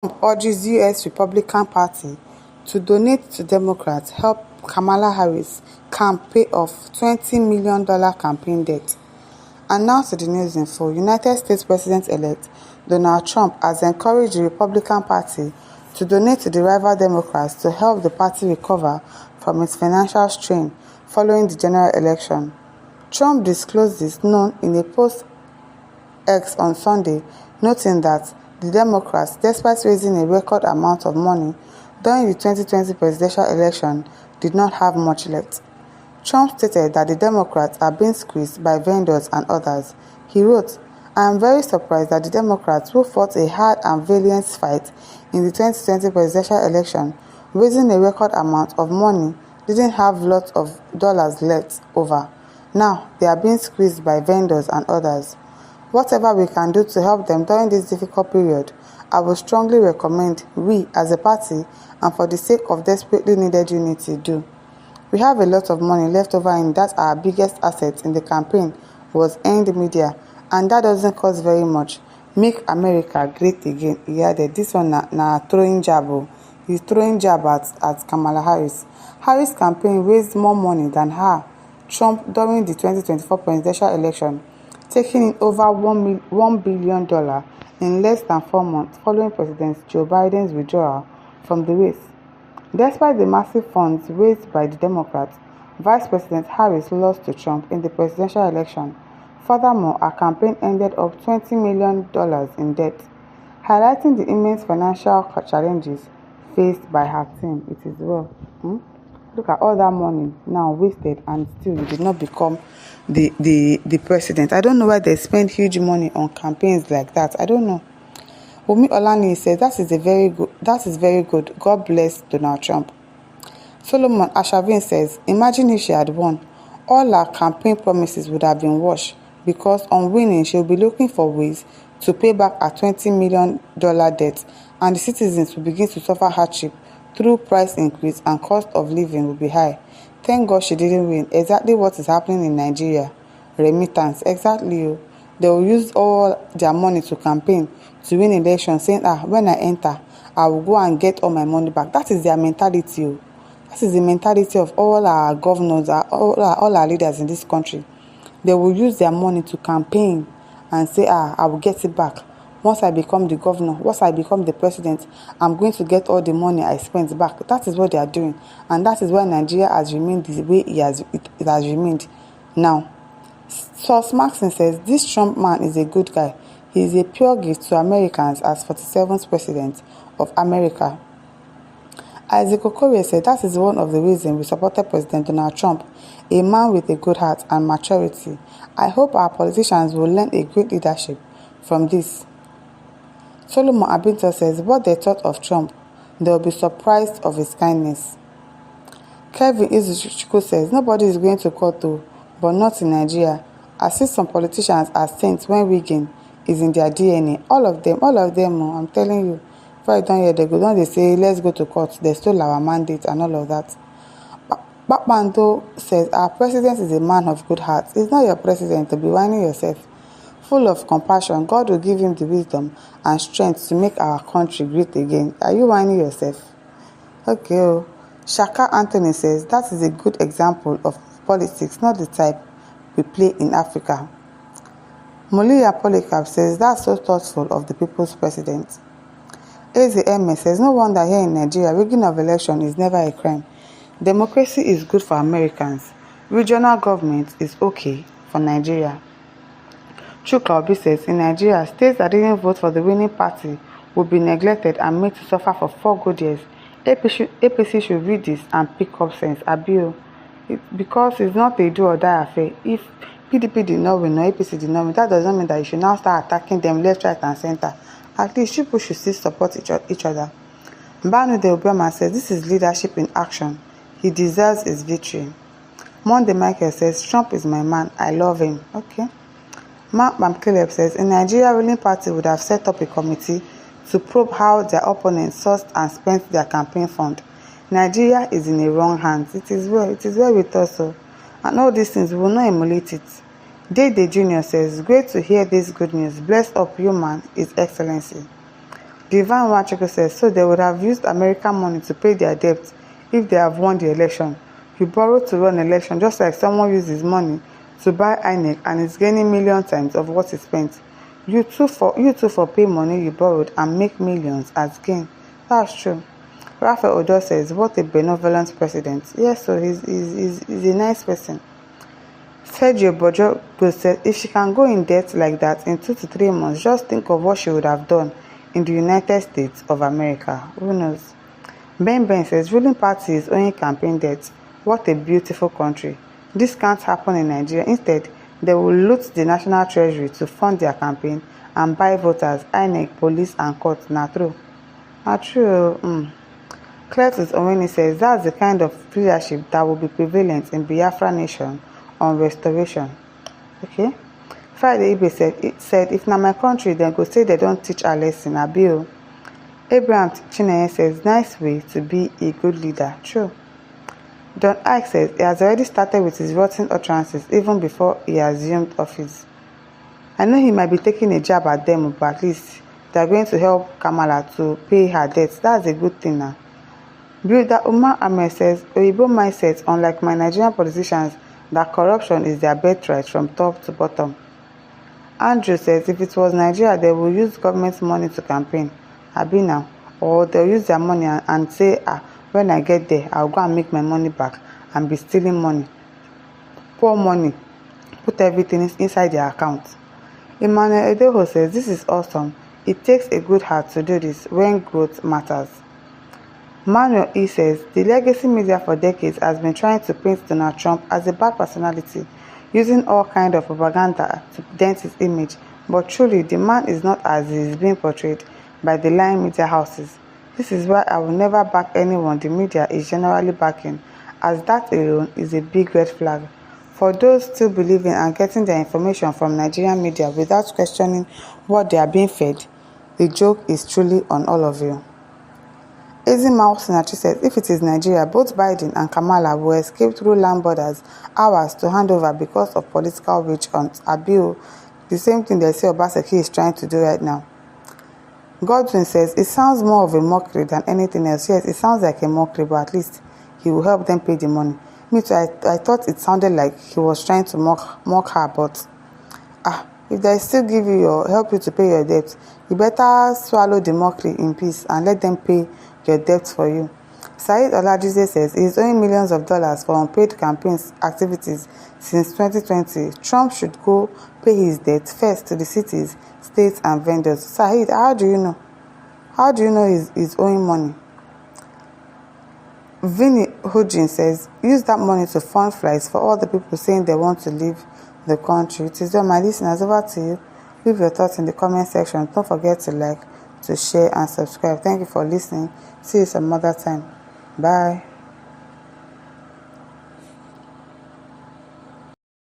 Trump urges U.S. Republican Party to donate to Democrats help Kamala Harris camp pay off $20 million campaign debt. And now to the news info. United States President-elect Donald Trump has encouraged the Republican Party to donate to the rival Democrats to help the party recover from its financial strain following the general election. Trump disclosed this known in a post X on Sunday, noting that the Democrats, despite raising a record amount of money during the 2020 presidential election, did not have much left. Trump stated that the Democrats are being squeezed by vendors and others. He wrote, "I am very surprised that the Democrats, who fought a hard and valiant fight in the 2020 presidential election, raising a record amount of money, didn't have lots of dollars left over. Now, they are being squeezed by vendors and others. Whatever we can do to help them during this difficult period, I would strongly recommend we, as a party, and for the sake of desperately needed unity, do. We have a lot of money left over and that our biggest asset in the campaign was earned media, and that doesn't cost very much. Make America great again," he added. This one na throwing jab. He's throwing jab at Kamala Harris. Harris' campaign raised more money than her, Trump, during the 2024 presidential election, taking in over $1 billion in less than 4 months following President Joe Biden's withdrawal from the race. Despite the massive funds raised by the Democrats, Vice President Harris lost to Trump in the presidential election. Furthermore, her campaign ended up $20 million in debt, highlighting the immense financial challenges faced by her team. It is well. Look at all that money now wasted, and still you did not become the president. I don't know why they spend huge money on campaigns like that. I don't know. Wumi Olani says that is very good. God bless Donald Trump. Solomon Ashavin says, imagine if she had won. All her campaign promises would have been washed, because on winning she will be looking for ways to pay back her $20 million debt, and the citizens will begin to suffer hardship through price increase, and cost of living will be high. Thank God she didn't win. Exactly what is happening in Nigeria. Remittance. Exactly. They will use all their money to campaign to win elections, saying, when I enter, I will go and get all my money back. That is their mentality. That is the mentality of all our governors, all our leaders in this country. They will use their money to campaign and say, I will get it back. Once I become the governor, once I become the president, I'm going to get all the money I spent back. That is what they are doing. And that is why Nigeria has remained the way it has remained now. Source Maxine says, this Trump man is a good guy. He is a pure gift to Americans as 47th president of America. Isaac Okorie said that is one of the reasons we supported President Donald Trump, a man with a good heart and maturity. I hope our politicians will learn a great leadership from this. Solomon Abinto says, what they thought of Trump, they will be surprised of his kindness. Kevin Izuchukwu says, nobody is going to court though, but not in Nigeria. I see some politicians are saints when rigging is in their DNA. All of them, I'm telling you. Before I don't hear they go, don't they say, let's go to court, they stole our mandate and all of that. Bakmando says, our president is a man of good heart. It's not your president to be whining yourself. Full of compassion, God will give him the wisdom and strength to make our country great again. Are you whining yourself? Okay. Shaka Anthony says, that is a good example of politics, not the type we play in Africa. Molia Polycarp says, that's so thoughtful of the people's president. AZM says, no wonder here in Nigeria, rigging of election is never a crime. Democracy is good for Americans. Regional government is okay for Nigeria. Chuka Obi says, in Nigeria, states that didn't vote for the winning party will be neglected and made to suffer for 4 good years. APC should read this and pick up sense. Because it's not a do or die affair. If PDP did not win or APC did not win, that doesn't mean that you should now start attacking them left, right, and center. At least people should still support each other. Mbanu De Obama says, this is leadership in action. He deserves his victory. Monday Michael says, Trump is my man. I love him. Okay. Mark Caleb says, in Nigeria, ruling party would have set up a committee to probe how their opponents sourced and spent their campaign fund. Nigeria is in the wrong hands. It is well with us. And all these things, we will not emulate it. Dede Jr. says, great to hear this good news. Bless up you, man, His Excellency. Divine Wachiko says, so they would have used American money to pay their debts if they have won the election. You borrowed to run election just like someone uses money to buy INEC and is gaining million times of what he spent. You too for pay money you borrowed and make millions as gain. That's true. Raphael Odo says, what a benevolent president. Yes, so he's a nice person. Sergio Bojo said, if she can go in debt like that in 2 to 3 months, just think of what she would have done in the United States of America. Who knows? Ben says, ruling party is owing campaign debt. What a beautiful country. This can't happen in Nigeria. Instead, they will loot the national treasury to fund their campaign and buy voters, INEC, police, and court. Not true. Not true. Cletus Owini says, that's the kind of leadership that will be prevalent in Biafra nation on restoration. Okay? Friday Ibe said, if na my country, then go say they don't teach a lesson. Abiyo. Abraham Chineye says, nice way to be a good leader. True. Don Ike says he has already started with his rotten utterances even before he assumed office. I know he might be taking a jab at them, but at least they are going to help Kamala to pay her debts. That's a good thing now. Builder Umar Ahmed says, Oyibo mindset, unlike my Nigerian politicians, that corruption is their birthright from top to bottom. Andrew says, if it was Nigeria, they will use government money to campaign. Abi now. Or they'll use their money and say, when I get there, I'll go and make my money back and be stealing money. Poor money. Put everything inside their account. Emmanuel Edeho says, this is awesome. It takes a good heart to do this when growth matters. Manuel E. says, the legacy media for decades has been trying to paint Donald Trump as a bad personality, using all kinds of propaganda to dent his image, but truly the man is not as he is being portrayed by the lying media houses. This is why I will never back anyone the media is generally backing, as that alone is a big red flag. For those still believing and getting their information from Nigerian media without questioning what they are being fed, the joke is truly on all of you. Ezimao Sinachi says, if it is Nigeria, both Biden and Kamala will escape through land borders hours to hand over because of political witch hunt. Abiyo, the same thing they say Obaseki is trying to do right now. Godwin says, it sounds more of a mockery than anything else. Yes, it sounds like a mockery, but at least he will help them pay the money. Me too, I thought it sounded like he was trying to mock her, but if they still give you or help you to pay your debt, you better swallow the mockery in peace and let them pay your debts for you. Said Olajize says he is owing millions of dollars for unpaid campaign activities since 2020. Trump should go pay his debt first to the cities, states, and vendors. Said, how do you know? How do you know he's owing money? Vinny Hujin says, use that money to fund flights for all the people saying they want to leave the country. It is done, my listeners. Over to you. Leave your thoughts in the comment section. Don't forget to like, to share, and subscribe. Thank you for listening. See you some other time. Bye.